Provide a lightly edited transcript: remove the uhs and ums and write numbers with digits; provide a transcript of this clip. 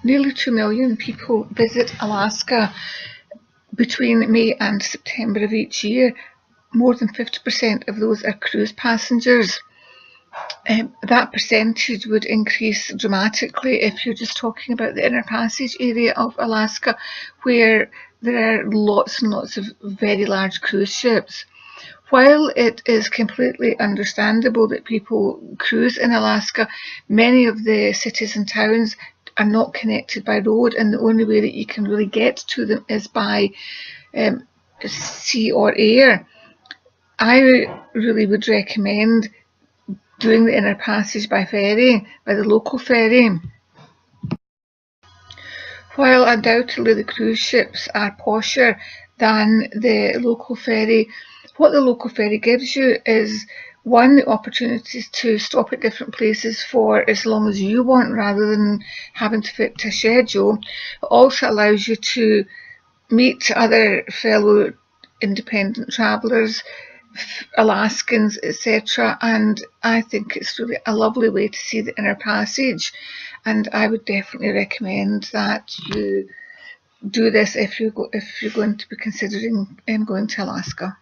Nearly 2 million people visit Alaska between May and September of each year. More than 50% of those are cruise passengers. That percentage would increase dramatically if you're just talking about the Inner Passage area of Alaska, where there are lots and lots of very large cruise ships. While it is completely understandable that people cruise in Alaska, many of the cities and towns are not connected by road, and the only way that you can really get to them is by sea or air. I really would recommend doing the Inner Passage by ferry, by the local ferry. While undoubtedly the cruise ships are posher than the local ferry, what the local ferry gives you is, one, the opportunities to stop at different places for as long as you want rather than having to fit to a schedule. It also allows you to meet other fellow independent travellers, Alaskans, etc. And I think it's really a lovely way to see the Inner Passage, and I would definitely recommend that you do this if you're going to be considering going to Alaska.